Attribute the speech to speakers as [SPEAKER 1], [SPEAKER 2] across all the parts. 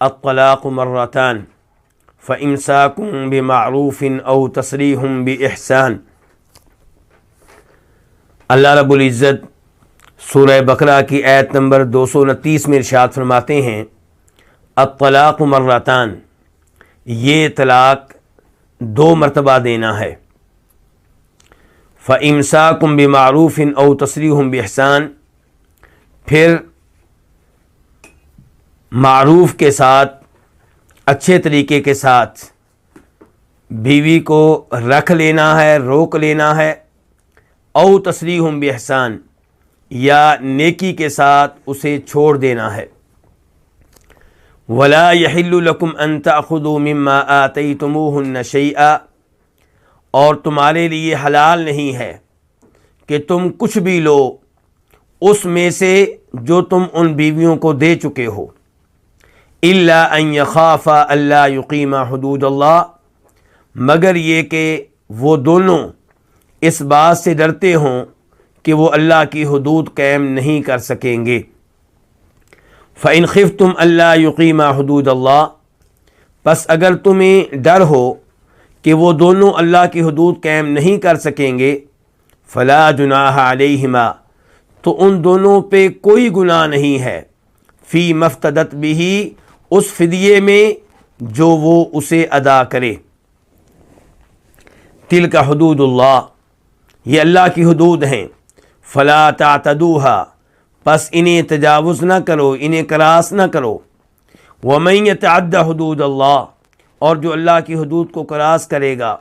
[SPEAKER 1] الطلاق مرتان فإمساك بمعروف أو تسریح بإحسان۔ اللہ رب العزت سورہ بقرہ کی آیت نمبر 229 میں ارشاد فرماتے ہیں الطلاق مرتان، یہ طلاق 2 مرتبہ دینا ہے۔ فَإِمْسَاكٌ بِمَعْرُوفٍ أَوْ تَسْرِيحٌ بِإِحْسَان، پھر معروف کے ساتھ، اچھے طریقے کے ساتھ بیوی کو رکھ لینا ہے، روک لینا ہے۔ او تسریح بإحسان، یا نیکی کے ساتھ اسے چھوڑ دینا ہے۔ ولا يحل لكم ان تأخذوا مما آتيتموهن شيئا، اور تمہارے لیے حلال نہیں ہے کہ تم کچھ بھی لو اس میں سے جو تم ان بیویوں کو دے چکے ہو، الا ان يخافا الا يقيما حدود اللہ، مگر یہ کہ وہ دونوں اس بات سے ڈرتے ہوں کہ وہ اللہ کی حدود قائم نہیں کر سکیں گے۔ فَإِنْ خِفْتُمْ أَلَّا يُقِيمَا حُدُودَ اللَّهِ، پس اگر تمہیں ڈر ہو کہ وہ دونوں اللہ کی حدود قائم نہیں کر سکیں گے، فَلَا جُنَاحَ عَلَيْهِمَا، تو ان دونوں پہ کوئی گناہ نہیں ہے، فِي مَفْتَدَتْ بِهِ، اس فدیے میں جو وہ اسے ادا کرے۔ تِلْكَ حدود اللہ، یہ اللہ کی حدود ہیں۔ فَلَا تَعْتَدُوهَا، پس انہیں تجاوز نہ کرو، انہیں کراس نہ کرو۔ وَمَن يَتَعَدَّ حُدُودَ اللَّهِ، اور جو اللہ کی حدود کو کراس کرے گا،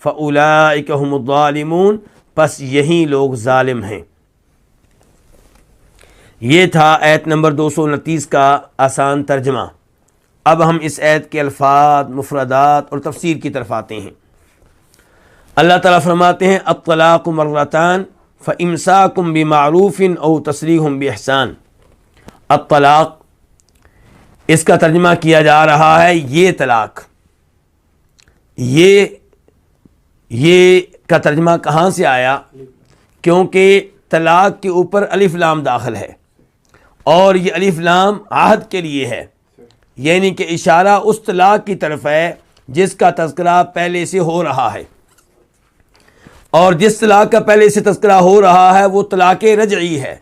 [SPEAKER 1] فَأُولَٰئِكَ هُمُ الظَّالِمُونَ، پس یہی لوگ ظالم ہیں۔ یہ تھا آیت نمبر 229 کا آسان ترجمہ۔ اب ہم اس آیت کے الفاظ، مفردات اور تفسیر کی طرف آتے ہیں۔ اللہ تعالیٰ فرماتے ہیں الطلاق مرتان فَإِمْسَاكٌ بِمَعْرُوفٍ أَوْ تَسْرِيحٌ بِإِحْسَان۔ الطلاق، اس کا ترجمہ کیا جا رہا ہے یہ طلاق۔ یہ کا ترجمہ کہاں سے آیا؟ کیونکہ طلاق کے اوپر الف لام داخل ہے، اور یہ الف لام عہد کے لیے ہے، یعنی کہ اشارہ اس طلاق کی طرف ہے جس کا تذکرہ پہلے سے ہو رہا ہے، اور جس طلاق کا پہلے سے تذکرہ ہو رہا ہے وہ طلاق رجعی ہے،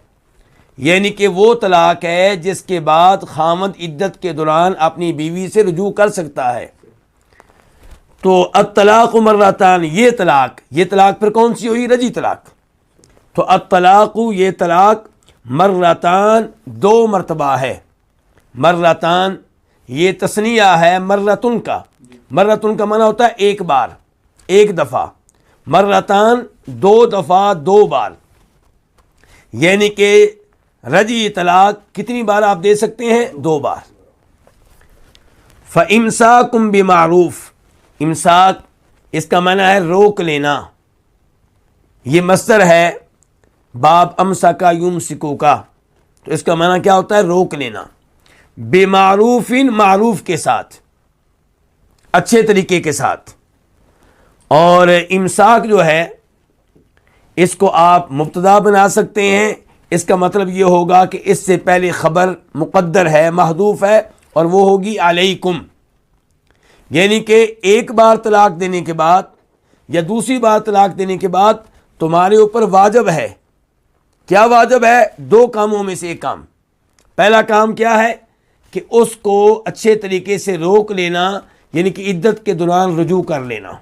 [SPEAKER 1] یعنی کہ وہ طلاق ہے جس کے بعد خامند عدت کے دوران اپنی بیوی سے رجوع کر سکتا ہے۔ تو الطلاق مرتان، یہ طلاق پھر کون سی ہوئی؟ رجعی طلاق۔ تو الطلاق، یہ طلاق مرتان، 2 مرتبہ ہے۔ مرتان یہ تثنیہ ہے مرتن کا، مرتن کا معنی ہوتا ہے ایک بار، ایک دفعہ۔ مرتان 2 دفعہ، 2 بار، یعنی کہ رجعی طلاق کتنی بار آپ دے سکتے ہیں؟ 2 بار۔ فَإِمْسَاكٌ بِمَعْرُوف، امساک اس کا معنی ہے روک لینا، یہ مصدر ہے باب امسکا یمسکو کا، تو اس کا معنی کیا ہوتا ہے؟ روک لینا۔ بمعروف، معروف کے ساتھ، اچھے طریقے کے ساتھ۔ اور امساک جو ہے اس کو آپ مبتدا بنا سکتے ہیں، اس کا مطلب یہ ہوگا کہ اس سے پہلے خبر مقدر ہے، محذوف ہے، اور وہ ہوگی علیکم، یعنی کہ ایک بار طلاق دینے کے بعد یا دوسری بار طلاق دینے کے بعد تمہارے اوپر واجب ہے۔ کیا واجب ہے؟ 2 کاموں میں سے ایک کام۔ پہلا کام کیا ہے کہ اس کو اچھے طریقے سے روک لینا، یعنی کہ عدت کے دوران رجوع کر لینا۔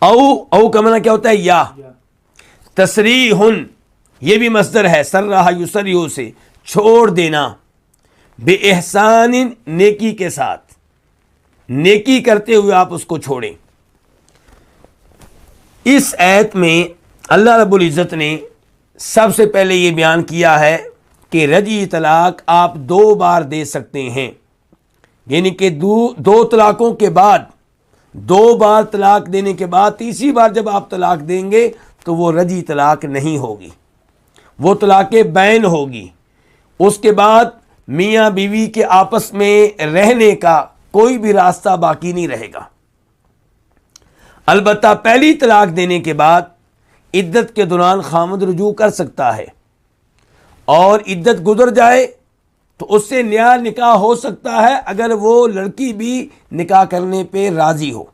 [SPEAKER 1] او کا معنی کیا ہوتا ہے؟ یا۔ تسریح، یہ بھی مصدر ہے، سرح یسرح سے چھوڑ دینا، بے احسان، نیکی کے ساتھ، نیکی کرتے ہوئے آپ اس کو چھوڑیں۔ اس آیت میں اللہ رب العزت نے سب سے پہلے یہ بیان کیا ہے کہ رجعی طلاق آپ 2 بار دے سکتے ہیں، یعنی کہ 2 طلاقوں کے بعد، 2 بار طلاق دینے کے بعد تیسری بار جب آپ طلاق دیں گے تو وہ رجعی طلاق نہیں ہوگی، وہ طلاق بین ہوگی۔ اس کے بعد میاں بیوی کے آپس میں رہنے کا کوئی بھی راستہ باقی نہیں رہے گا۔ البتہ پہلی طلاق دینے کے بعد عدت کے دوران خامند رجوع کر سکتا ہے، اور عدت گزر جائے تو اس سے نیا نکاح ہو سکتا ہے اگر وہ لڑکی بھی نکاح کرنے پہ راضی ہو،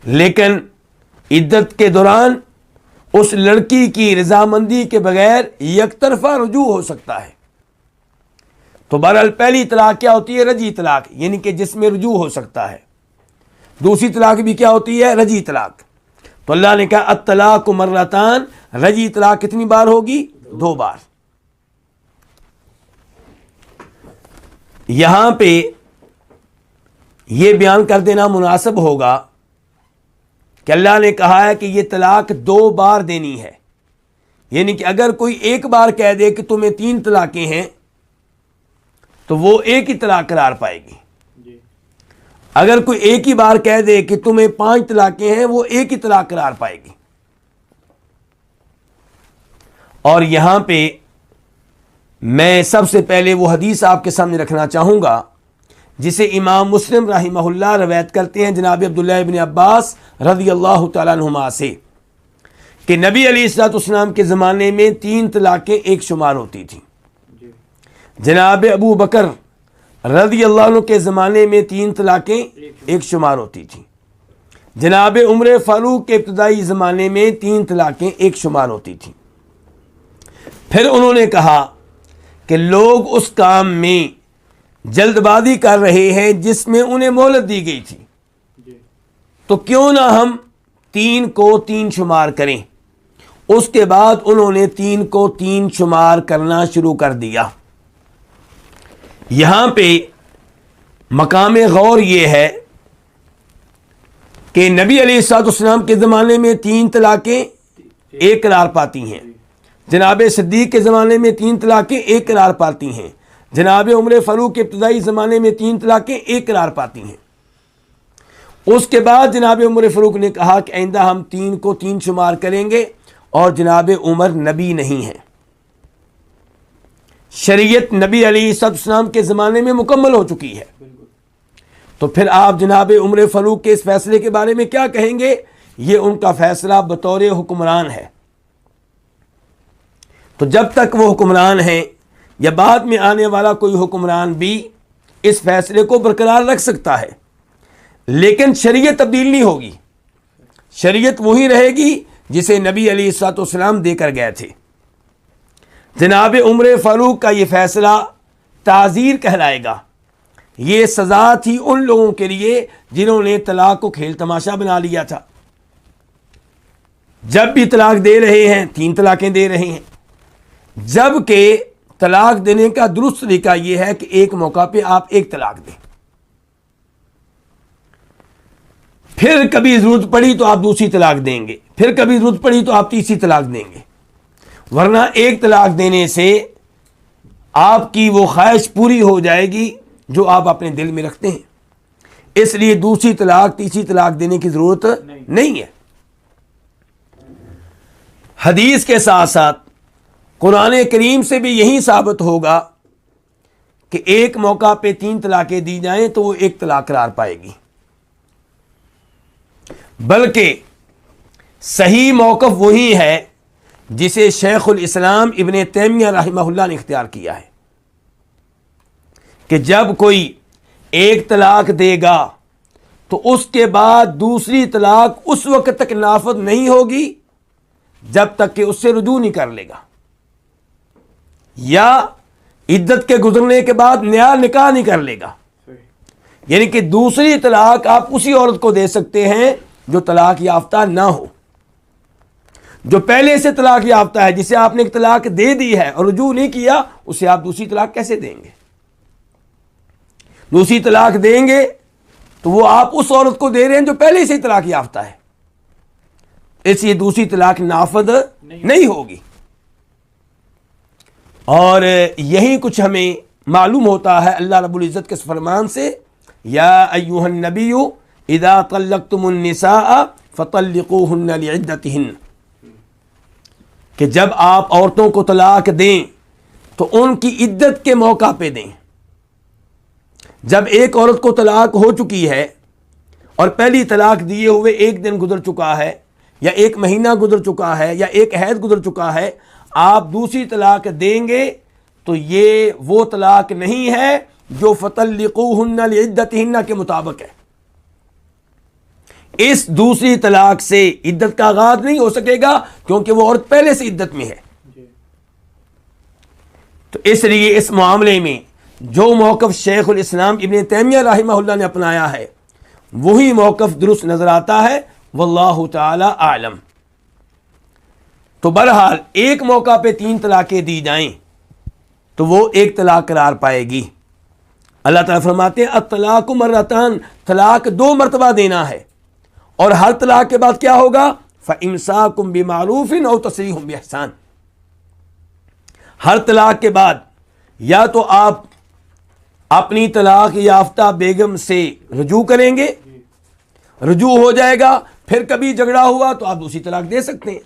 [SPEAKER 1] لیکن عدت کے دوران اس لڑکی کی رضامندی کے بغیر یک طرفہ رجوع ہو سکتا ہے۔ تو بہرحال پہلی طلاق کیا ہوتی ہے؟ رجعی طلاق، یعنی کہ جس میں رجوع ہو سکتا ہے۔ دوسری طلاق بھی کیا ہوتی ہے؟ رجعی طلاق۔ تو اللہ نے کہا الطلاق مرتان، رجعی طلاق کتنی بار ہوگی؟ 2 بار۔ یہاں پہ یہ بیان کر دینا مناسب ہوگا کہ اللہ نے کہا ہے کہ یہ طلاق 2 بار دینی ہے، یعنی کہ اگر کوئی ایک بار کہہ دے کہ تمہیں 3 طلاقیں ہیں تو وہ ایک ہی طلاق قرار پائے گی، اگر کوئی ایک ہی بار کہہ دے کہ تمہیں 5 طلاقیں ہیں وہ ایک ہی طلاق قرار پائے گی۔ اور یہاں پہ میں سب سے پہلے وہ حدیث آپ کے سامنے رکھنا چاہوں گا جسے امام مسلم رحمہ اللہ روایت کرتے ہیں جناب عبداللہ ابن عباس رضی اللہ تعالیٰ عنہما سے کہ نبی علیہ الصلوۃ والسلام کے زمانے میں 3 طلاقیں ایک شمار ہوتی تھیں، جناب ابو بکر رضی اللہ عنہ کے زمانے میں 3 طلاقیں ایک شمار ہوتی تھیں، جناب عمر فاروق کے ابتدائی زمانے میں 3 طلاقیں ایک شمار ہوتی تھیں۔ پھر انہوں نے کہا کہ لوگ اس کام میں جلد بازی کر رہے ہیں جس میں انہیں مہلت دی گئی تھی، تو کیوں نہ ہم 3 کو 3 شمار کریں۔ اس کے بعد انہوں نے 3 کو 3 شمار کرنا شروع کر دیا۔ یہاں پہ مقام غور یہ ہے کہ نبی علیہ الصلوۃ والسلام کے زمانے میں 3 طلاقیں ایک قرار پاتی ہیں، جناب صدیق کے زمانے میں 3 طلاقیں ایک قرار پاتی ہیں، جناب عمر فاروق کے ابتدائی زمانے میں 3 طلاقیں ایک قرار پاتی ہیں۔ اس کے بعد جناب عمر فاروق نے کہا کہ آئندہ ہم 3 کو 3 شمار کریں گے، اور جناب عمر نبی نہیں ہیں، شریعت نبی علیہ السلام کے زمانے میں مکمل ہو چکی ہے۔ تو پھر آپ جناب عمر فاروق کے اس فیصلے کے بارے میں کیا کہیں گے؟ یہ ان کا فیصلہ بطور حکمران ہے، تو جب تک وہ حکمران ہیں یا بعد میں آنے والا کوئی حکمران بھی اس فیصلے کو برقرار رکھ سکتا ہے، لیکن شریعت تبدیل نہیں ہوگی، شریعت وہی رہے گی جسے نبی علیہ الصلوۃ والسلام دے کر گئے تھے۔ جناب عمر فاروق کا یہ فیصلہ تعزیر کہلائے گا، یہ سزا تھی ان لوگوں کے لیے جنہوں نے طلاق کو کھیل تماشا بنا لیا تھا۔ جب بھی طلاق دے رہے ہیں 3 طلاقیں دے رہے ہیں، جبکہ طلاق دینے کا درست طریقہ یہ ہے کہ ایک موقع پہ آپ ایک طلاق دیں، پھر کبھی ضرورت پڑی تو آپ دوسری طلاق دیں گے، پھر کبھی ضرورت پڑی تو آپ تیسری طلاق دیں گے، ورنہ ایک طلاق دینے سے آپ کی وہ خواہش پوری ہو جائے گی جو آپ اپنے دل میں رکھتے ہیں، اس لیے دوسری طلاق تیسری طلاق دینے کی ضرورت نہیں ہے۔ حدیث کے ساتھ ساتھ قرآن کریم سے بھی یہی ثابت ہوگا کہ ایک موقع پہ 3 طلاقیں دی جائیں تو وہ ایک طلاق قرار پائے گی، بلکہ صحیح موقف وہی ہے جسے شیخ الاسلام ابن تیمیہ رحمہ اللہ نے اختیار کیا ہے کہ جب کوئی ایک طلاق دے گا تو اس کے بعد دوسری طلاق اس وقت تک نافذ نہیں ہوگی جب تک کہ اس سے رجوع نہیں کر لے گا، یا عدت کے گزرنے کے بعد نیا نکاح نہیں کر لے گا۔ یعنی کہ دوسری طلاق آپ اسی عورت کو دے سکتے ہیں جو طلاق یافتہ نہ ہو، جو پہلے سے طلاق یافتہ ہے، جسے آپ نے ایک طلاق دے دی ہے اور رجوع نہیں کیا، اسے آپ دوسری طلاق کیسے دیں گے؟ دوسری طلاق دیں گے تو وہ آپ اس عورت کو دے رہے ہیں جو پہلے سے ہی طلاق یافتہ ہے، اس لیے دوسری طلاق نافذ نہیں ہوگی۔ اور یہی کچھ ہمیں معلوم ہوتا ہے اللہ رب العزت کے فرمان سے، یا ایھا النبی اذا طلقتم النساء فطلقوهن لعدتهن، کہ جب آپ عورتوں کو طلاق دیں تو ان کی عدت کے موقع پہ دیں۔ جب ایک عورت کو طلاق ہو چکی ہے اور پہلی طلاق دیے ہوئے 1 دن گزر چکا ہے یا 1 مہینہ گزر چکا ہے یا 1 حیض گزر چکا ہے، آپ دوسری طلاق دیں گے تو یہ وہ طلاق نہیں ہے جو فطلقوہن لعدتہن کے مطابق ہے. اس دوسری طلاق سے عدت کا آغاز نہیں ہو سکے گا کیونکہ وہ عورت پہلے سے عدت میں ہے. تو اس لیے اس معاملے میں جو موقف شیخ الاسلام ابن تیمیہ رحمہ اللہ نے اپنایا ہے وہی موقف درست نظر آتا ہے. واللہ تعالی اعلم. تو بہرحال ایک موقع پہ 3 طلاقیں دی جائیں تو وہ ایک طلاق قرار پائے گی. اللہ تعالیٰ فرماتے ہیں الطلاق مرتان، طلاق 2 مرتبہ دینا ہے، اور ہر طلاق کے بعد کیا ہوگا؟ فَإِمْسَاكُمْ بِمَعْرُوفٍ أَوْ تَسْرِيحٌ بِإِحْسَانٍ. ہر طلاق کے بعد یا تو آپ اپنی طلاق یافتہ بیگم سے رجوع کریں گے، رجوع ہو جائے گا، پھر کبھی جھگڑا ہوا تو آپ دوسری طلاق دے سکتے ہیں.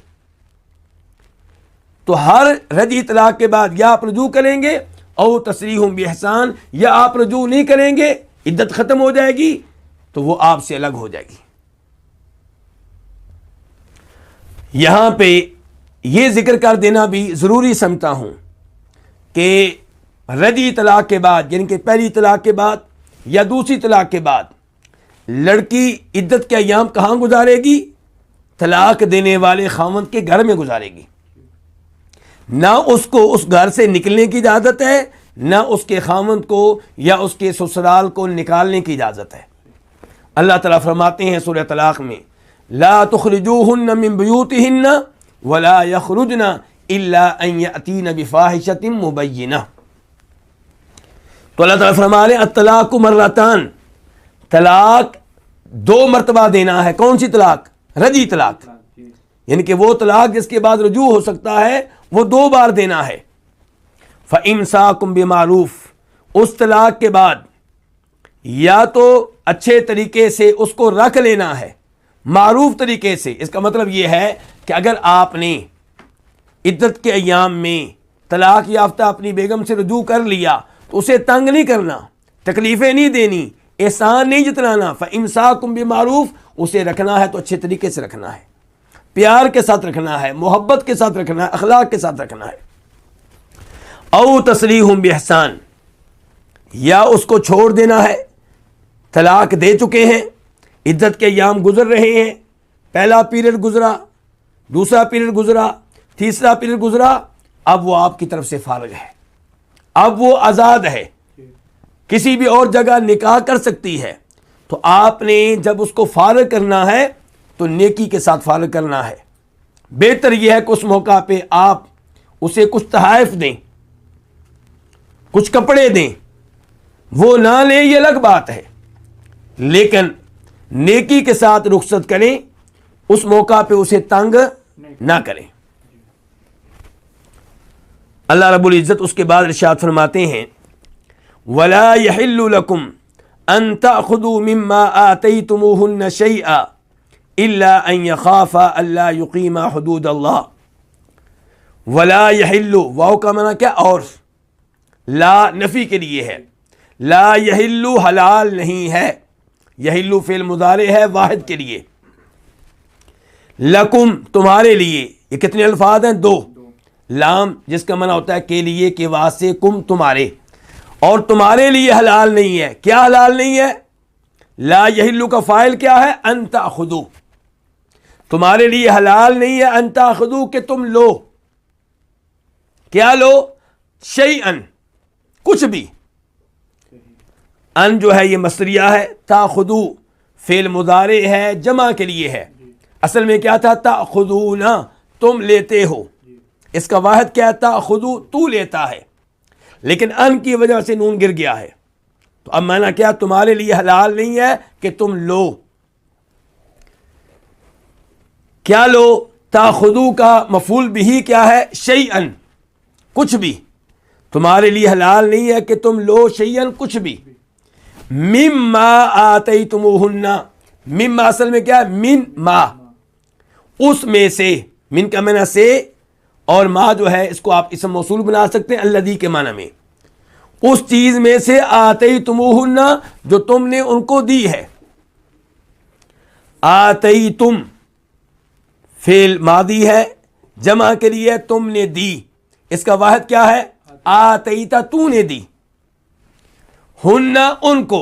[SPEAKER 1] تو ہر رجعی طلاق کے بعد یا آپ رجوع کریں گے او تسریح باحسان، یا آپ رجوع نہیں کریں گے، عدت ختم ہو جائے گی تو وہ آپ سے الگ ہو جائے گی. یہاں پہ یہ ذکر کر دینا بھی ضروری سمجھتا ہوں کہ رجعی طلاق کے بعد یعنی کہ پہلی طلاق کے بعد یا دوسری طلاق کے بعد لڑکی عدت کے ایام کہاں گزارے گی؟ طلاق دینے والے خاوند کے گھر میں گزارے گی. نہ اس کو اس گھر سے نکلنے کی اجازت ہے، نہ اس کے خاوند کو یا اس کے سسرال کو نکالنے کی اجازت ہے. اللہ تعالیٰ فرماتے ہیں سورہ طلاق میں لا تخرجوهن من بيوتهن ولا يخرجن الا ان ياتين بفاحشة مبينة. تو اللہ تعالیٰ فرما رہے ہیں الطلاق مرتان، طلاق 2 مرتبہ دینا ہے. کون سی طلاق؟ رجعی طلاق، یعنی کہ وہ طلاق جس کے بعد رجوع ہو سکتا ہے وہ 2 بار دینا ہے. فَإِمْسَاكُمْ بِمَعْرُوفٍ، اس طلاق کے بعد یا تو اچھے طریقے سے اس کو رکھ لینا ہے، معروف طریقے سے. اس کا مطلب یہ ہے کہ اگر آپ نے عدت کے ایام میں طلاق یافتہ اپنی بیگم سے رجوع کر لیا تو اسے تنگ نہیں کرنا، تکلیفیں نہیں دینی، احسان نہیں جتلانا. فَإِمْسَاكُمْ بِمَعْرُوفٍ، اسے رکھنا ہے تو اچھے طریقے سے رکھنا ہے، پیار کے ساتھ رکھنا ہے، محبت کے ساتھ رکھنا ہے، اخلاق کے ساتھ رکھنا ہے. او تسریح باحسان، یا اس کو چھوڑ دینا ہے. طلاق دے چکے ہیں، عدت کے ایام گزر رہے ہیں، پہلا پیریڈ گزرا، دوسرا پیریڈ گزرا، تیسرا پیریڈ گزرا، اب وہ آپ کی طرف سے فارغ ہے، اب وہ آزاد ہے، کسی بھی اور جگہ نکاح کر سکتی ہے. تو آپ نے جب اس کو فارغ کرنا ہے تو نیکی کے ساتھ فارغ کرنا ہے. بہتر یہ ہے کہ اس موقع پہ آپ اسے کچھ تحائف دیں، کچھ کپڑے دیں. وہ نہ لیں یہ الگ بات ہے، لیکن نیکی کے ساتھ رخصت کریں، اس موقع پہ اسے تنگ نہ کریں. اللہ رب العزت اس کے بعد ارشاد فرماتے ہیں وَلَا يَحِلُّ لَكُمْ أَن تَأْخُذُوا مِمَّا آتَيْتُمُوهُنَّ شَيْئًا إِلَّا أَن يَخَافَا أَلَّا يُقِيمَا حُدُودَ اللَّهِ. وَلَا يَحِلُّ، واو کا معنی کیا؟ اور. لا نفی کے لیے ہے. لا يَحِلُّ حلال نہیں ہے، يَحِلُّ فعل مضارع ہے واحد کے لیے. لکم تمہارے لیے، یہ کتنے الفاظ ہیں؟ 2. لام جس کا معنی ہوتا ہے کے لیے کے واسطے، کم تمہارے، اور تمہارے لیے حلال نہیں ہے. کیا حلال نہیں ہے؟ لا یحل کا فاعل کیا ہے؟ ان تاخذوا. تمہارے لیے حلال نہیں ہے ان تاخذوا کہ تم لو. کیا لو؟ شیئن، کچھ بھی. ان جو ہے یہ مصدریہ ہے، تاخذوا فعل مضارع ہے، جمع کے لیے ہے. اصل میں کیا تھا؟ تاخذون، تم لیتے ہو. اس کا واحد کیا ہے؟ تاخذو، تو لیتا ہے، لیکن ان کی وجہ سے نون گر گیا ہے. تو اب معنی کیا؟ تمہارے لیے حلال نہیں ہے کہ تم لو. کیا لو؟ تاخذو کا مفعول بہ کیا ہے؟ شیئن، کچھ بھی. تمہارے لیے حلال نہیں ہے کہ تم لو شیئن، کچھ بھی. مما آتیتموہن، مما اصل میں کیا ہے؟ من ما، اس میں سے. من کا معنی سے، اور ما جو ہے اس کو آپ اسم موصول بنا سکتے ہیں الذی کے معنی میں. اس چیز میں سے آتیتموہن جو تم نے ان کو دی ہے. آتیتم فعل ماضی ہے، جمع کے لیے تم نے دی. اس کا واحد کیا ہے؟ آتیتا تو نے دی، ہن ان کو،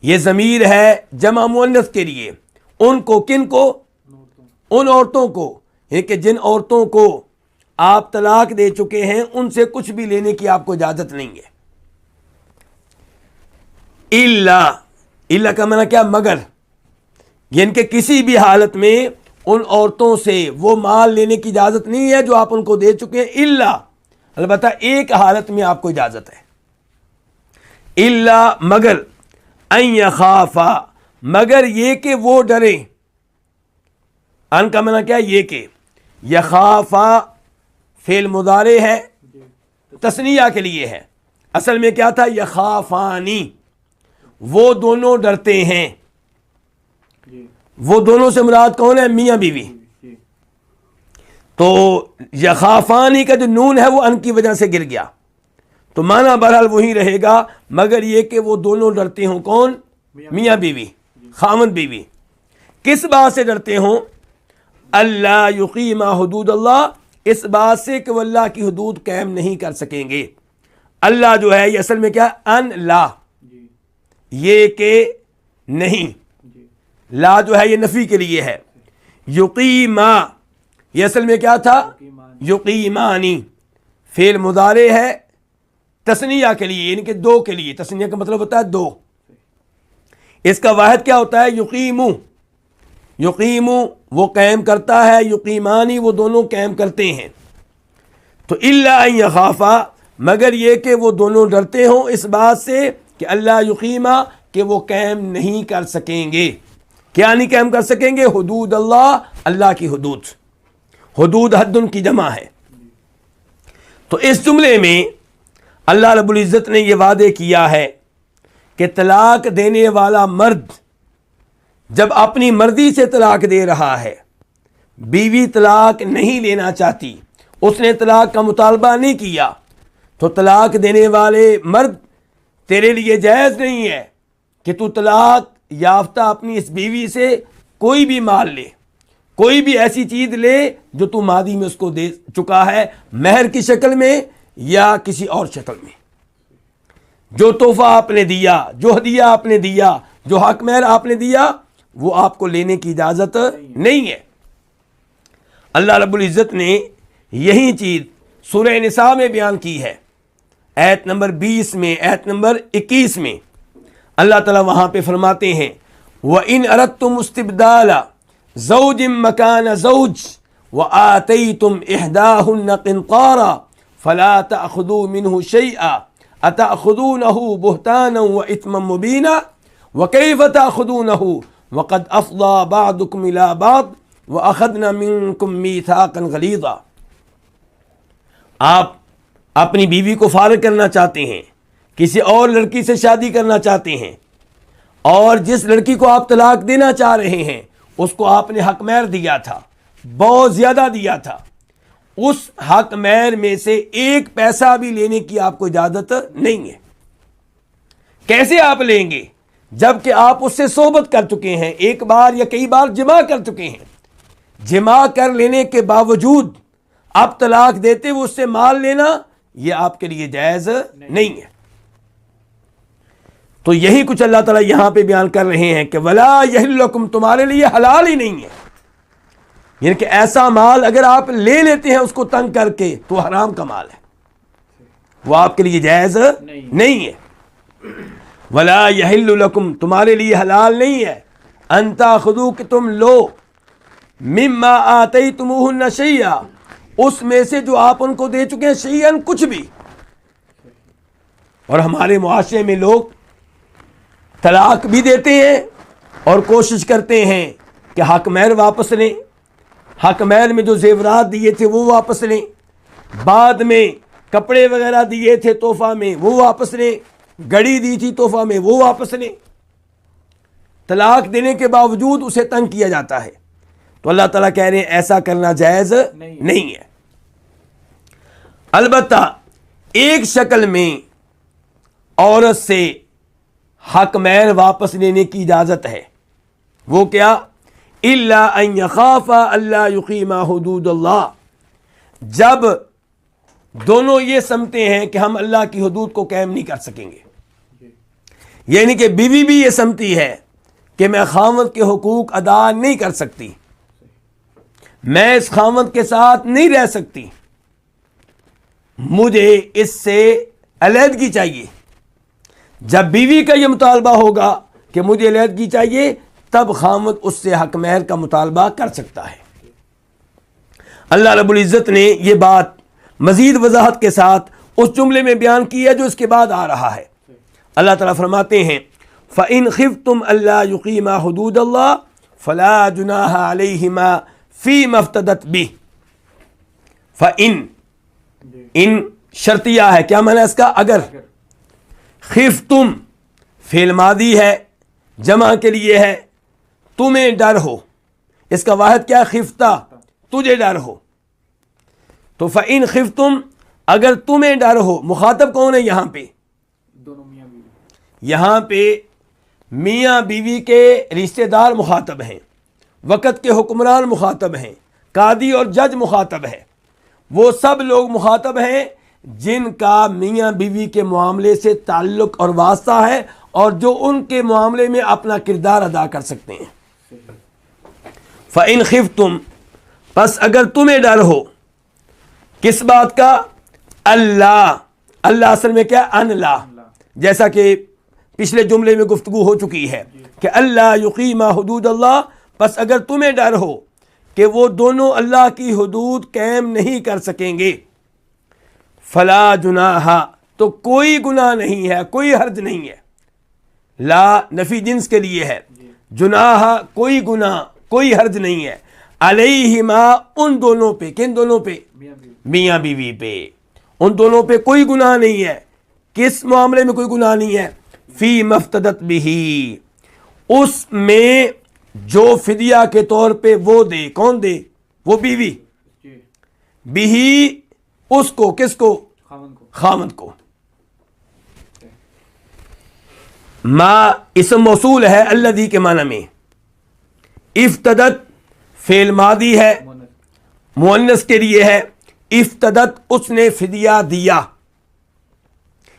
[SPEAKER 1] یہ ضمیر ہے جمع مؤنث کے لیے، ان کو کن کو؟ ان عورتوں کو، یعنی کہ جن عورتوں کو آپ طلاق دے چکے ہیں ان سے کچھ بھی لینے کی آپ کو اجازت نہیں ہے۔ الا کا معنی کیا؟ مگر، یعنی کہ کسی بھی حالت میں ان عورتوں سے وہ مال لینے کی اجازت نہیں ہے جو آپ ان کو دے چکے ہیں، الا، البتہ ایک حالت میں آپ کو اجازت ہے، الا مگر، ان یخافا، مگر یہ کہ وہ ڈرے، ان کا معنی کیا؟ یہ کہ، یخافا فعل مضارع ہے، تثنیہ کے لیے ہے، اصل میں کیا تھا؟ یخافانی، وہ دونوں ڈرتے ہیں۔ وہ دونوں سے مراد کون ہے؟ میاں بیوی۔ تو یخافانی کا جو نون ہے وہ ان کی وجہ سے گر گیا، تو معنی بہرحال وہی رہے گا، مگر یہ کہ وہ دونوں ڈرتے ہوں، کون؟ میاں بیوی، خاوند بیوی۔ کس بات سے ڈرتے ہوں؟ اللہ یقیم حدود اللہ، اس بات سے کہ وہ اللہ کی حدود قائم نہیں کر سکیں گے۔ اللہ جو ہے یہ اصل میں کیا؟ ان لا، یہ کہ نہیں، لا جو ہے یہ نفی کے لیے ہے۔ یقیما، یہ اصل میں کیا تھا؟ یقیمانی، فعل مضارع ہے تثنیہ کے لیے، یعنی کہ دو کے لیے، تثنیہ کا مطلب ہوتا ہے دو، اس کا واحد کیا ہوتا ہے؟ یقیمو، یقیمو وہ قائم کرتا ہے، یقیمانی وہ دونوں قائم کرتے ہیں۔ تو الا ان یخافا، مگر یہ کہ وہ دونوں ڈرتے ہوں اس بات سے کہ اللہ یقیما، کہ وہ قائم نہیں کر سکیں گے۔ کیا نہیں قائم کر سکیں گے؟ حدود اللہ، اللہ کی حدود، حدود حد کی جمع ہے۔ تو اس جملے میں اللہ رب العزت نے یہ وعدے کیا ہے کہ طلاق دینے والا مرد جب اپنی مرضی سے طلاق دے رہا ہے، بیوی طلاق نہیں لینا چاہتی، اس نے طلاق کا مطالبہ نہیں کیا، تو طلاق دینے والے مرد تیرے لیے جائز نہیں ہے کہ تو طلاق یافتہ اپنی اس بیوی سے کوئی بھی مال لے، کوئی بھی ایسی چیز لے جو تو ماضی میں اس کو دے چکا ہے، مہر کی شکل میں یا کسی اور شکل میں۔ جو تحفہ آپ نے دیا، جو ہدیہ آپ نے دیا، جو حق مہر آپ نے دیا، وہ آپ کو لینے کی اجازت نہیں ہے۔ اللہ رب العزت نے یہی چیز سورہ نساء میں بیان کی ہے، آیت نمبر 20 میں، آیت نمبر 21 میں اللہ تعالیٰ وہاں پہ فرماتے ہیں وَإِنْ أَرَدْتُمُ اسْتِبْدَالَ زَوْجٍ مَّكَانَ زَوْجٍ وَآتَيْتُمْ إِحْدَاهُنَّ قِنْطَارًا فَلَا تَأْخُذُوا مِنْهُ شَيْئًا أَتَأْخُذُونَهُ بُهْتَانًا وَإِثْمًا مُّبِينًا وَكَيْفَ تَأْخُذُونَهُ وَقَدْ أَفْضَىٰ بَعْضُكُمْ إِلَىٰ بَعْضٍ وَأَخَذْنَا مِنكُم مِّيثَاقًا غَلِيظًا۔ آپ اپنی بیوی کو فارغ کرنا چاہتے ہیں، کسی اور لڑکی سے شادی کرنا چاہتے ہیں، اور جس لڑکی کو آپ طلاق دینا چاہ رہے ہیں اس کو آپ نے حق مہر دیا تھا، بہت زیادہ دیا تھا، اس حق مہر میں سے ایک پیسہ بھی لینے کی آپ کو اجازت نہیں ہے۔ کیسے آپ لیں گے؟ جب کہ آپ اس سے صحبت کر چکے ہیں، ایک بار یا کئی بار جمع کر چکے ہیں، جمع کر لینے کے باوجود آپ طلاق دیتے ہوئے اس سے مال لینا یہ آپ کے لیے جائز نہیں ہے۔ تو یہی کچھ اللہ تعالیٰ یہاں پہ بیان کر رہے ہیں کہ ولا یحل لکم، تمہارے لیے حلال ہی نہیں ہے، یعنی کہ ایسا مال اگر آپ لے لیتے ہیں اس کو تنگ کر کے تو حرام کا مال ہے، وہ آپ کے لیے جائز نہیں ہے۔ ولا یحل لکم، تمہارے لیے حلال نہیں ہے، ان تاخذوا، کہ تم لو، مما آتیتموہن شیئا، اس میں سے جو آپ ان کو دے چکے ہیں، شیئن کچھ بھی۔ اور ہمارے معاشرے میں لوگ طلاق بھی دیتے ہیں اور کوشش کرتے ہیں کہ حق مہر واپس لیں، حق مہر میں جو زیورات دیے تھے وہ واپس لیں، بعد میں کپڑے وغیرہ دیے تھے تحفہ میں وہ واپس لیں، گھڑی دی تھی تحفہ میں وہ واپس لیں۔ طلاق دینے کے باوجود اسے تنگ کیا جاتا ہے، تو اللہ تعالیٰ کہہ رہے ہیں ایسا کرنا جائز نہیں ہے۔ البتہ ایک شکل میں عورت سے حق مہر واپس لینے کی اجازت ہے، وہ کیا؟ الا ان یخافا اللہ یقیما حدود اللہ، جب دونوں یہ سمجھتے ہیں کہ ہم اللہ کی حدود کو قائم نہیں کر سکیں گے. یعنی کہ بیوی بھی یہ سمجھتی ہے کہ میں خاوند کے حقوق ادا نہیں کر سکتی، میں اس خاوند کے ساتھ نہیں رہ سکتی، مجھے اس سے علیحدگی چاہیے. جب بیوی کا یہ مطالبہ ہوگا کہ مجھے علیحدگی چاہیے، تب خاوند اس سے حق مہر کا مطالبہ کر سکتا ہے. اللہ رب العزت نے یہ بات مزید وضاحت کے ساتھ اس جملے میں بیان کی ہے جو اس کے بعد آ رہا ہے. اللہ تعالیٰ فرماتے ہیں فَإِنْ خِفْتُمْ أَلَّا يُقِيمَا حُدُودَ اللَّهِ فَلَا جُنَاحَ عَلَيْهِمَا فِي مَا افْتَدَتْ بِهِ. فَإِنْ ان شرطیہ ہے، کیا معنی اس کا؟ اگر. خفتم فعل ماضی ہے، جمع کے لیے ہے، تمہیں ڈر ہو، اس کا واحد کیا ہے؟ خفتہ، تجھے ڈر ہو. تو فَإِنْ خفتم اگر تمہیں ڈر ہو، مخاطب کون ہے یہاں پہ؟ یہاں پہ میاں بیوی کے رشتہ دار مخاطب ہیں، وقت کے حکمران مخاطب ہیں، قاضی اور جج مخاطب ہے. وہ سب لوگ مخاطب ہیں جن کا میاں بیوی کے معاملے سے تعلق اور واسطہ ہے اور جو ان کے معاملے میں اپنا کردار ادا کر سکتے ہیں. فَإِنْ خِفْتُمْ پس اگر تمہیں ڈر ہو کس بات کا؟ اللہ اصل میں کیا؟ ان لا، جیسا کہ پچھلے جملے میں گفتگو ہو چکی ہے کہ اللہ یقیم حدود اللہ، پس اگر تمہیں ڈر ہو کہ وہ دونوں اللہ کی حدود قائم نہیں کر سکیں گے، فلا جناح تو کوئی گناہ نہیں ہے، کوئی حرج نہیں ہے. لا نفی جنس کے لیے ہے، جناح کوئی گناہ، کوئی حرج نہیں ہے. علیہما ان دونوں پہ، کن دونوں پہ؟ میاں بیوی پہ. ان دونوں پہ کوئی گناہ نہیں ہے. کس معاملے میں کوئی گناہ نہیں ہے؟ فی مفتدت بھی، اس میں جو فدیہ کے طور پہ وہ دے. کون دے؟ وہ بیوی. بھی اس کو، کس کو؟ خاوند کو. ما اسم موصول ہے الذی کے معنی میں. افتدت فعل ماضی ہے، مؤنث کے لیے ہے. افتدت اس نے فدیہ دیا.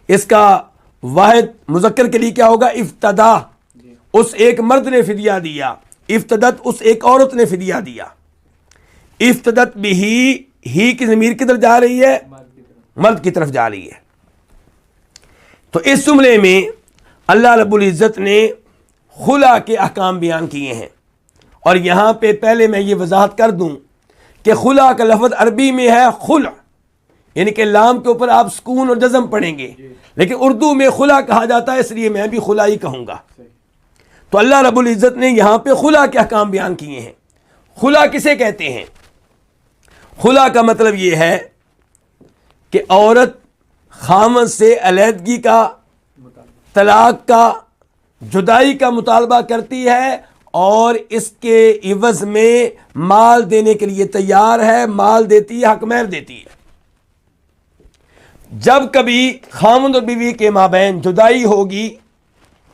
[SPEAKER 1] اس کا واحد مذکر کے لیے کیا ہوگا؟ افتدا. اس ایک مرد نے فدیہ دیا. افتدت اس ایک عورت نے فدیہ دیا. افتدت بھی ہی کی ضمیر کدھر جا رہی ہے؟ مرد کی طرف جا رہی ہے. تو اس جملے میں اللہ رب العزت نے خلا کے احکام بیان کیے ہیں. اور یہاں پہ پہلے میں یہ وضاحت کر دوں کہ خلا کا لفظ عربی میں ہے خلع، یعنی کہ لام کے اوپر آپ سکون اور جزم پڑھیں گے، لیکن اردو میں خلا کہا جاتا ہے، اس لیے میں بھی خلا ہی کہوں گا. تو اللہ رب العزت نے یہاں پہ خلا کے احکام بیان کیے ہیں. خلا کسے کہتے ہیں؟ خلا کا مطلب یہ ہے کہ عورت خاوند سے علیحدگی کا، طلاق کا، جدائی کا مطالبہ کرتی ہے اور اس کے عوض میں مال دینے کے لیے تیار ہے، مال دیتی ہے، حق مہر دیتی ہے. جب کبھی خاوند اور بیوی کے مابین جدائی ہوگی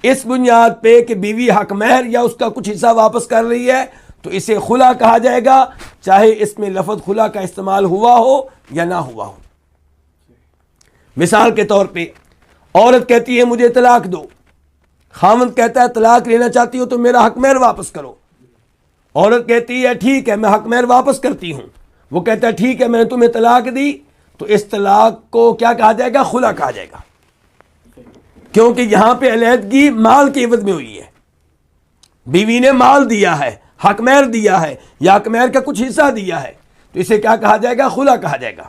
[SPEAKER 1] اس بنیاد پہ کہ بیوی حق مہر یا اس کا کچھ حصہ واپس کر رہی ہے، تو اسے خلا کہا جائے گا، چاہے اس میں لفظ خلا کا استعمال ہوا ہو یا نہ ہوا ہو. مثال کے طور پہ عورت کہتی ہے مجھے طلاق دو، خاوند کہتا ہے طلاق لینا چاہتی ہو تو میرا حق مہر واپس کرو. عورت کہتی ہے ٹھیک ہے میں حق مہر واپس کرتی ہوں، وہ کہتا ہے ٹھیک ہے میں نے تمہیں طلاق دی. تو اس طلاق کو کیا کہا جائے گا؟ خلا کہا جائے گا، کیونکہ یہاں پہ علیحدگی مال کے عوض میں ہوئی ہے. بیوی نے مال دیا ہے، حق مہر دیا ہے یا حق مہر کا کچھ حصہ دیا ہے، تو اسے کیا کہا جائے گا؟ خلا کہا جائے گا.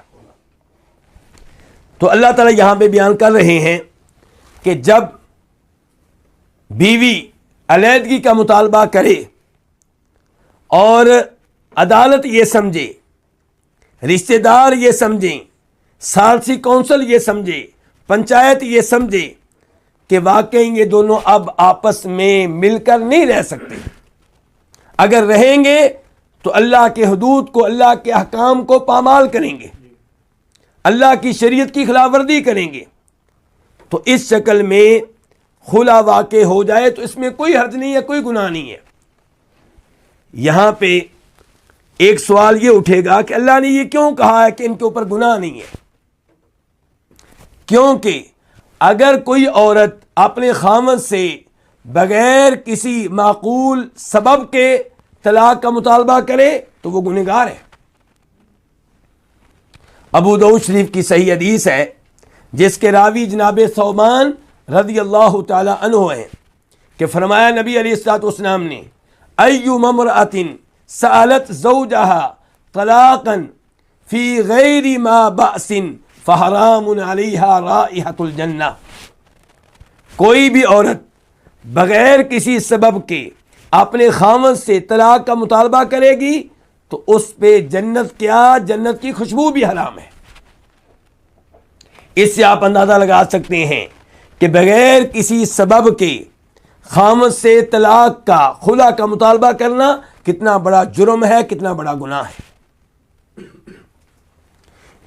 [SPEAKER 1] تو اللہ تعالیٰ یہاں پہ بیان کر رہے ہیں کہ جب بیوی علیحدگی کا مطالبہ کرے اور عدالت یہ سمجھے، رشتہ دار یہ سمجھیں، ثالثی کونسل یہ سمجھے، پنچایت یہ سمجھے کہ واقعی یہ دونوں اب آپس میں مل کر نہیں رہ سکتے، اگر رہیں گے تو اللہ کے حدود کو، اللہ کے احکام کو پامال کریں گے، اللہ کی شریعت کی خلاف ورزی کریں گے، تو اس شکل میں خلا واقع ہو جائے تو اس میں کوئی حرج نہیں ہے، کوئی گناہ نہیں ہے. یہاں پہ ایک سوال یہ اٹھے گا کہ اللہ نے یہ کیوں کہا ہے کہ ان کے اوپر گناہ نہیں ہے؟ کیونکہ اگر کوئی عورت اپنے خاوند سے بغیر کسی معقول سبب کے طلاق کا مطالبہ کرے تو وہ گنہگار ہے۔ ابو داؤد شریف کی صحیح حدیث ہے جس کے راوی جناب ثوبان رضی اللہ تعالی عنہ ہیں کہ فرمایا نبی علیہ الصلوۃ والسلام نے ایما امرأۃ سألت زوجها طلاقا فی غیر ما بأس فحرام علیہا رائحۃ الجنہ، کوئی بھی عورت بغیر کسی سبب کے اپنے خاوند سے طلاق کا مطالبہ کرے گی تو اس پہ جنت کیا، جنت کی خوشبو بھی حرام ہے۔ اس سے آپ اندازہ لگا سکتے ہیں کہ بغیر کسی سبب کے خاوند سے طلاق کا، خلا کا مطالبہ کرنا کتنا بڑا جرم ہے، کتنا بڑا گناہ ہے۔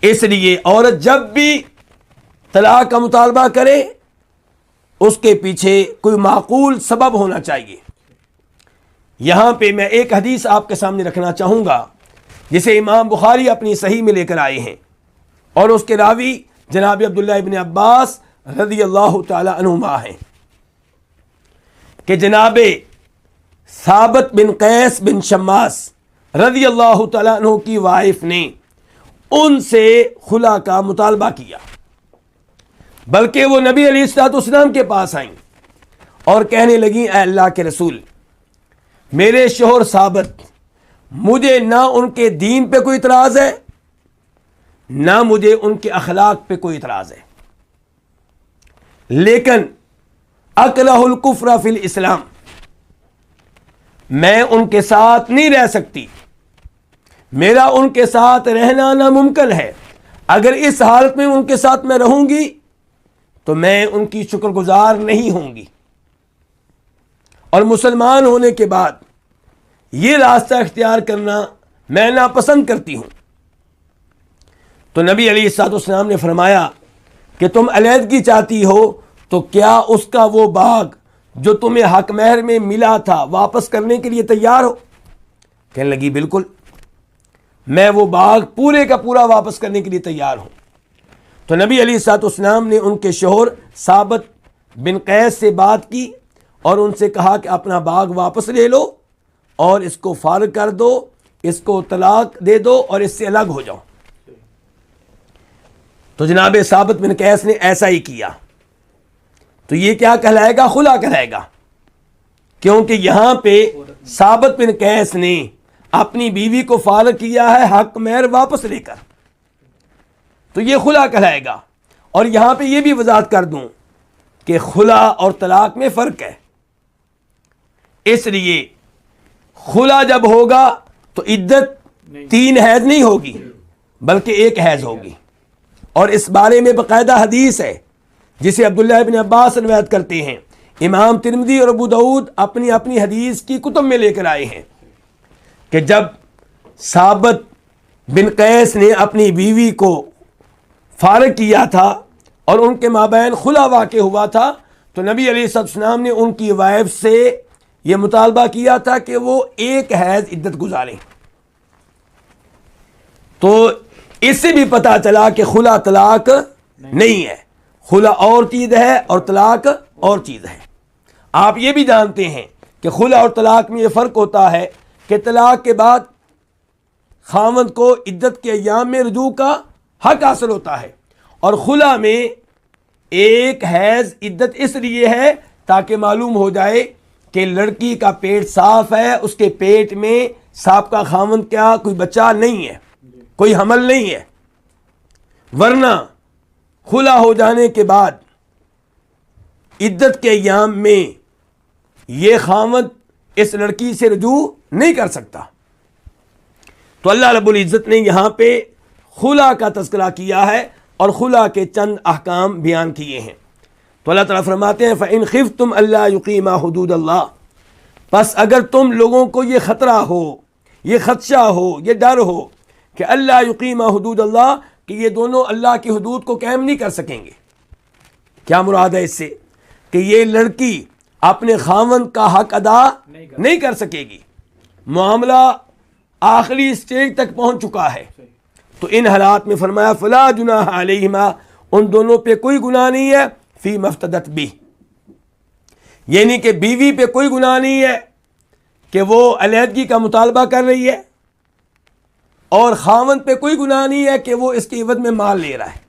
[SPEAKER 1] اس لیے عورت جب بھی طلاق کا مطالبہ کرے اس کے پیچھے کوئی معقول سبب ہونا چاہیے۔ یہاں پہ میں ایک حدیث آپ کے سامنے رکھنا چاہوں گا جسے امام بخاری اپنی صحیح میں لے کر آئے ہیں، اور اس کے راوی جناب عبداللہ ابن عباس رضی اللہ تعالی عنہما ہیں کہ جناب ثابت بن قیس بن شماس رضی اللہ تعالی عنہ کی وائف نے ان سے خلا کا مطالبہ کیا، بلکہ وہ نبی علیہ الصلوۃ والسلام کے پاس آئیں اور کہنے لگیں اے اللہ کے رسول، میرے شوہر ثابت، مجھے نہ ان کے دین پہ کوئی اعتراض ہے نہ مجھے ان کے اخلاق پہ کوئی اعتراض ہے، لیکن اکرہ الکفر فی الاسلام، میں ان کے ساتھ نہیں رہ سکتی، میرا ان کے ساتھ رہنا ناممکن ہے، اگر اس حالت میں ان کے ساتھ میں رہوں گی تو میں ان کی شکر گزار نہیں ہوں گی، اور مسلمان ہونے کے بعد یہ راستہ اختیار کرنا میں ناپسند کرتی ہوں۔ تو نبی علیہ الصلوۃ والسلام نے فرمایا کہ تم علیحدگی چاہتی ہو تو کیا اس کا وہ باغ جو تمہیں حق مہر میں ملا تھا واپس کرنے کے لیے تیار ہو؟ کہنے لگی بالکل، میں وہ باغ پورے کا پورا واپس کرنے کے لیے تیار ہوں۔ تو نبی علیہ الصلوۃ والسلام نے ان کے شوہر ثابت بن قیس سے بات کی اور ان سے کہا کہ اپنا باغ واپس لے لو اور اس کو فارغ کر دو، اس کو طلاق دے دو اور اس سے الگ ہو جاؤ۔ تو جناب ثابت بن قیس نے ایسا ہی کیا۔ تو یہ کیا کہلائے گا؟ خلا کہلائے گا، کیونکہ یہاں پہ ثابت بن قیس نے اپنی بیوی کو فارغ کیا ہے حق مہر واپس لے کر، تو یہ خلا کہلائے گا۔ اور یہاں پہ یہ بھی وضاحت کر دوں کہ خلا اور طلاق میں فرق ہے، اس لیے خلا جب ہوگا تو عدت 3 حیض نہیں ہوگی بلکہ 1 حیض ہوگی، اور اس بارے میں باقاعدہ حدیث ہے جسے عبداللہ ابن عباس روایت کرتے ہیں، امام ترمذی اور ابو داؤد اپنی اپنی حدیث کی کتب میں لے کر آئے ہیں کہ جب ثابت بن قیس نے اپنی بیوی کو فارغ کیا تھا اور ان کے مابین خلا واقع ہوا تھا تو نبی علیہ الصلوۃ والسلام نے ان کی وائف سے یہ مطالبہ کیا تھا کہ وہ 1 حیض عدت گزاریں۔ تو اس سے بھی پتہ چلا کہ خلا طلاق نہیں ہے، خلا اور چیز ہے اور طلاق اور چیز ہے۔ آپ یہ بھی جانتے ہیں کہ خلا اور طلاق میں یہ فرق ہوتا ہے کہ طلاق کے بعد خاوند کو عدت کے ایام میں رجوع کا حق حاصل ہوتا ہے، اور خلا میں 1 حیض عدت اس لیے ہے تاکہ معلوم ہو جائے کہ لڑکی کا پیٹ صاف ہے، اس کے پیٹ میں سابقہ خاوند کیا کوئی بچہ نہیں ہے، کوئی حمل نہیں ہے، ورنہ خلا ہو جانے کے بعد عدت کے ایام میں یہ خاوند اس لڑکی سے رجوع نہیں کر سکتا۔ تو اللہ رب العزت نے یہاں پہ خلا کا تذکرہ کیا ہے اور خلا کے چند احکام بیان کیے ہیں۔ تو اللہ تعالیٰ فرماتے ہیں فَإِنْ خِفْتُمْ أَلَّا يُقِيمَا حُدُودَ اللَّهِ، پس اگر تم لوگوں کو یہ خطرہ ہو، یہ خدشہ ہو، یہ ڈر ہو کہ اللہ یقیما حدود اللہ، کہ یہ دونوں اللہ کی حدود کو قائم نہیں کر سکیں گے۔ کیا مراد ہے اس سے؟ کہ یہ لڑکی اپنے خاوند کا حق ادا نہیں کر سکے گی، معاملہ آخری سٹیج تک پہنچ چکا ہے، تو ان حالات میں فرمایا فلا جناح علیہما، ان دونوں پہ کوئی گناہ نہیں ہے، فی مفتدت بھی، یعنی کہ بیوی پہ کوئی گناہ نہیں ہے کہ وہ علیحدگی کا مطالبہ کر رہی ہے، اور خاوند پہ کوئی گناہ نہیں ہے کہ وہ اس کے عوض میں مال لے رہا ہے۔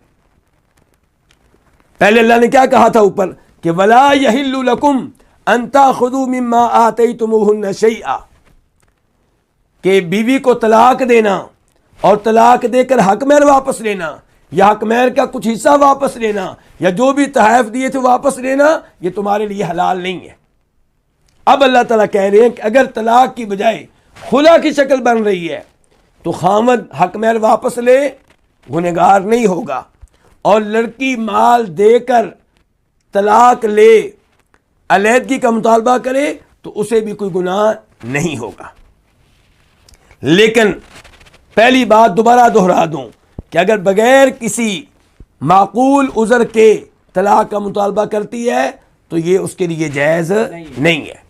[SPEAKER 1] پہلے اللہ نے کیا کہا تھا اوپر کہ وَلَا يَحِلُّ لَكُمْ أَن تَأْخُذُوا مِمَّا آتَيْتُمُوهُنَّ شَيْئًا، کہ بیوی کو طلاق دینا اور طلاق دے کر حق مہر واپس لینا، یا حق مہر کا کچھ حصہ واپس لینا، یا جو بھی تحائف دیے تھے واپس لینا، یہ تمہارے لیے حلال نہیں ہے۔ اب اللہ تعالیٰ کہہ رہے ہیں کہ اگر طلاق کی بجائے خلا کی شکل بن رہی ہے تو خامد حق مہر واپس لے، گنہگار نہیں ہوگا، اور لڑکی مال دے کر طلاق لے، علیحدگی کا مطالبہ کرے تو اسے بھی کوئی گناہ نہیں ہوگا۔ لیکن پہلی بات دوبارہ دہرا دوں کہ اگر بغیر کسی معقول عذر کے طلاق کا مطالبہ کرتی ہے تو یہ اس کے لیے جائز نہیں ہے۔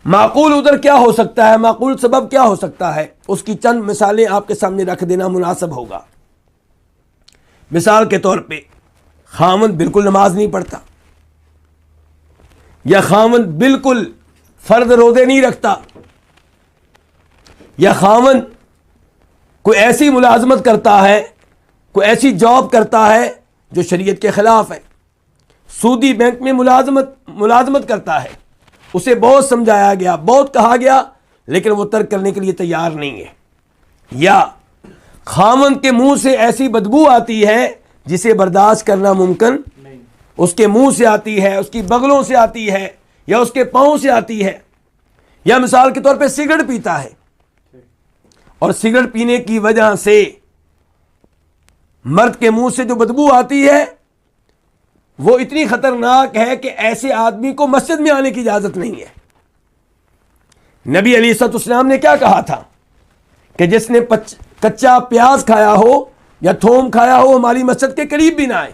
[SPEAKER 1] معقول عذر کیا ہو سکتا ہے، معقول سبب کیا ہو سکتا ہے، اس کی چند مثالیں آپ کے سامنے رکھ دینا مناسب ہوگا۔ مثال کے طور پہ خاوند بالکل نماز نہیں پڑھتا، یا خاوند بالکل فرض روزے نہیں رکھتا، یا خاوند کوئی ایسی ملازمت کرتا ہے، کوئی ایسی جاب کرتا ہے جو شریعت کے خلاف ہے، سودی بینک میں ملازمت کرتا ہے، اسے بہت سمجھایا گیا، بہت کہا گیا، لیکن وہ ترک کرنے کے لیے تیار نہیں ہے۔ یا خاوند کے منہ سے ایسی بدبو آتی ہے جسے برداشت کرنا ممکن نہیں، اس کے منہ سے آتی ہے، اس کی بغلوں سے آتی ہے، یا اس کے پاؤں سے آتی ہے، یا مثال کے طور پہ سگریٹ پیتا ہے، اور سگریٹ پینے کی وجہ سے مرد کے منہ سے جو بدبو آتی ہے وہ اتنی خطرناک ہے کہ ایسے آدمی کو مسجد میں آنے کی اجازت نہیں ہے۔ نبی علیہ الصلوۃ والسلام نے کیا کہا تھا کہ جس نے کچا پیاز کھایا ہو یا تھوم کھایا ہو ہماری مسجد کے قریب بھی نہ آئے،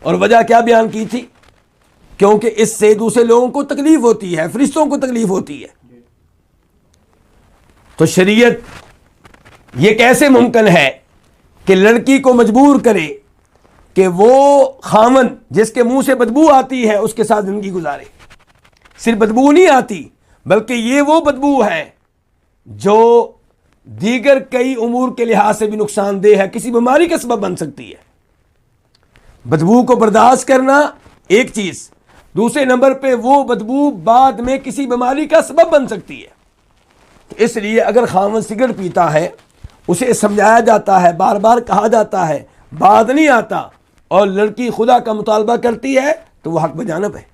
[SPEAKER 1] اور وجہ کیا بیان کی تھی؟ کیونکہ اس سے دوسرے لوگوں کو تکلیف ہوتی ہے، فرشتوں کو تکلیف ہوتی ہے۔ تو شریعت یہ کیسے ممکن ہے کہ لڑکی کو مجبور کرے کہ وہ خاوند جس کے منہ سے بدبو آتی ہے اس کے ساتھ زندگی گزارے؟ صرف بدبو نہیں آتی بلکہ یہ وہ بدبو ہے جو دیگر کئی امور کے لحاظ سے بھی نقصان دہ ہے، کسی بیماری کا سبب بن سکتی ہے۔ بدبو کو برداشت کرنا ایک چیز، دوسرے نمبر پہ وہ بدبو بعد میں کسی بیماری کا سبب بن سکتی ہے۔ تو اس لیے اگر خاوند سگریٹ پیتا ہے، اسے سمجھایا جاتا ہے، بار بار کہا جاتا ہے، بات نہیں آتا، اور لڑکی خدا کا مطالبہ کرتی ہے تو وہ حق بجانب ہے۔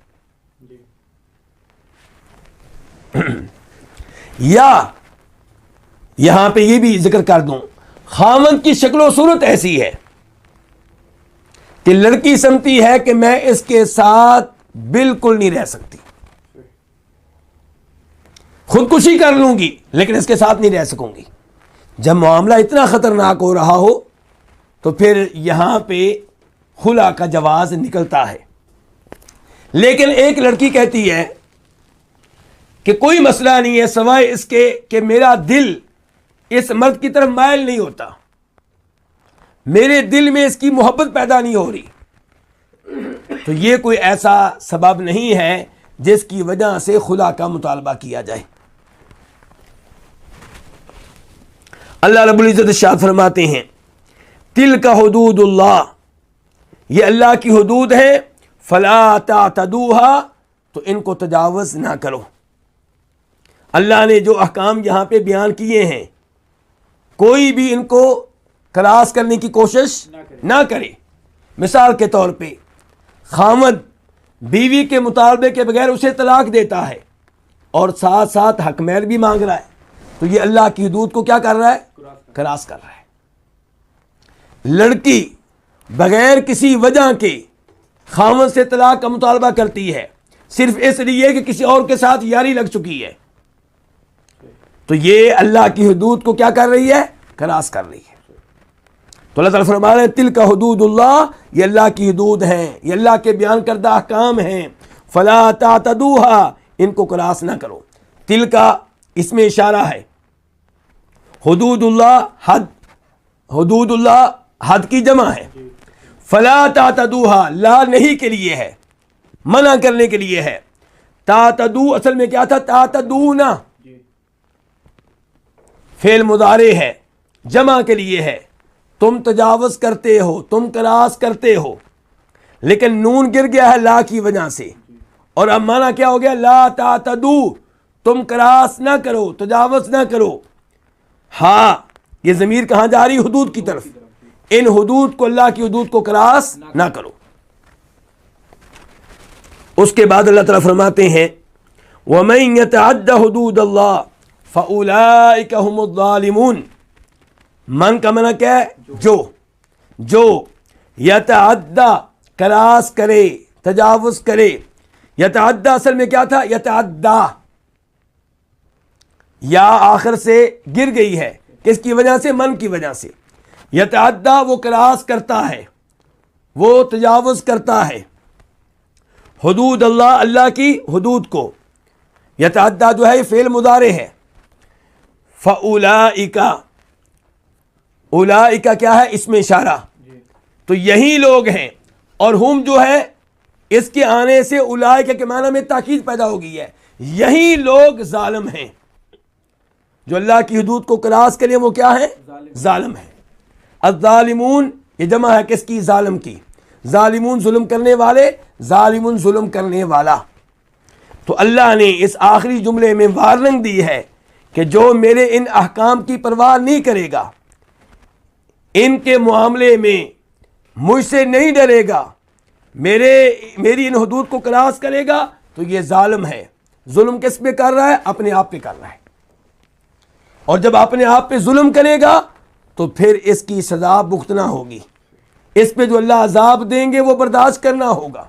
[SPEAKER 1] یا یہاں پہ یہ بھی ذکر کر دوں، خاوند کی شکل و صورت ایسی ہے کہ لڑکی سمجھتی ہے کہ میں اس کے ساتھ بالکل نہیں رہ سکتی، خودکشی کر لوں گی لیکن اس کے ساتھ نہیں رہ سکوں گی۔ جب معاملہ اتنا خطرناک ہو رہا ہو تو پھر یہاں پہ خلا کا جواز نکلتا ہے۔ لیکن ایک لڑکی کہتی ہے کہ کوئی مسئلہ نہیں ہے سوائے اس کے کہ میرا دل اس مرد کی طرف مائل نہیں ہوتا، میرے دل میں اس کی محبت پیدا نہیں ہو رہی، تو یہ کوئی ایسا سبب نہیں ہے جس کی وجہ سے خلا کا مطالبہ کیا جائے۔ اللہ رب العزت ارشاد فرماتے ہیں تلک حدود اللہ، یہ اللہ کی حدود ہے، فلا تعتدوها، تو ان کو تجاوز نہ کرو۔ اللہ نے جو احکام یہاں پہ بیان کیے ہیں کوئی بھی ان کو کراس کرنے کی کوشش نہ کرے۔ مثال کے طور پہ خاوند بیوی کے مطالبے کے بغیر اسے طلاق دیتا ہے اور ساتھ ساتھ حق مہر بھی مانگ رہا ہے، تو یہ اللہ کی حدود کو کیا کر رہا ہے؟ کراس کر رہا ہے۔ لڑکی بغیر کسی وجہ کے خاوند سے طلاق کا مطالبہ کرتی ہے صرف اس لیے کہ کسی اور کے ساتھ یاری لگ چکی ہے، تو یہ اللہ کی حدود کو کیا کر رہی ہے؟ کراس کر رہی ہے۔ تو اللہ تعالیٰ فرما رہے ہیں تلک حدود اللہ، یہ اللہ کی حدود ہیں، یہ اللہ کے بیان کردہ احکام ہیں، فلا تعتدوها، ان کو کراس نہ کرو۔ تلک اس میں اشارہ ہے، حدود اللہ حد، حدود اللہ حد کی جمع ہے. فلا تعتدوها لا نہیں کے لیے ہے, منع کرنے کے لیے ہے. تعتدو اصل میں کیا تھا؟ تعتدون, فعل مضارع ہے, جمع کے لیے ہے. تم تجاوز کرتے ہو, تم کراس کرتے ہو, لیکن نون گر گیا ہے لا کی وجہ سے, اور اب معنی کیا ہو گیا؟ لا تعتدو, تم کراس نہ کرو, تجاوز نہ کرو. ہاں یہ ضمیر کہاں جا رہی؟ حدود کی طرف. ان حدود کو, اللہ کی حدود کو کراس نہ کرو. اس کے بعد اللہ تعالیٰ فرماتے ہیں وَمَن يَتَعَدَّ حُدُودَ اللَّهِ فَأُولَٰئِكَ هُمُ الظَّالِمُونَ. من کا معنی کیا ہے؟ جو یتعدی کراس کرے, تجاوز کرے. یتعدی اصل میں کیا تھا؟ یتعدی, یا آخر سے گر گئی ہے, کس کی وجہ سے؟ من کی وجہ سے. یتعدی وہ کراس کرتا ہے, وہ تجاوز کرتا ہے. حدود اللہ, اللہ کی حدود کو. یتعدی جو ہے فعل مضارع ہے. فاولئک, اولئک کیا ہے؟ اس میں اشارہ. تو یہی لوگ ہیں, اور ہم جو ہے اس کے آنے سے اولئک کے معنی میں تاکید پیدا ہو گئی ہے. یہی لوگ ظالم ہیں جو اللہ کی حدود کو کراس کریں, وہ کیا ہے؟ ظالم ہیں. الظالمون یہ جمع ہے کس کی؟ ظالم کی. ظالمون ظلم کرنے والے, ظالمون ظلم کرنے والا. تو اللہ نے اس آخری جملے میں وارننگ دی ہے کہ جو میرے ان احکام کی پرواہ نہیں کرے گا, ان کے معاملے میں مجھ سے نہیں ڈرے گا, میری ان حدود کو کراس کرے گا, تو یہ ظالم ہے. ظلم کس پہ کر رہا ہے؟ اپنے آپ پہ کر رہا ہے. اور جب اپنے آپ پہ ظلم کرے گا تو پھر اس کی سزا بھگتنا ہوگی. اس پہ جو اللہ عذاب دیں گے وہ برداشت کرنا ہوگا.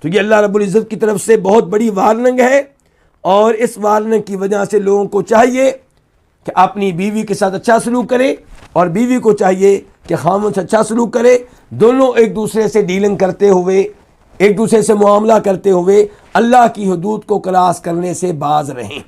[SPEAKER 1] تو یہ اللہ رب العزت کی طرف سے بہت بڑی وارننگ ہے, اور اس وارننگ کی وجہ سے لوگوں کو چاہیے کہ اپنی بیوی کے ساتھ اچھا سلوک کرے, اور بیوی کو چاہیے کہ خامن سے اچھا سلوک کرے. دونوں ایک دوسرے سے ڈیلنگ کرتے ہوئے, ایک دوسرے سے معاملہ کرتے ہوئے اللہ کی حدود کو کراس کرنے سے باز رہیں.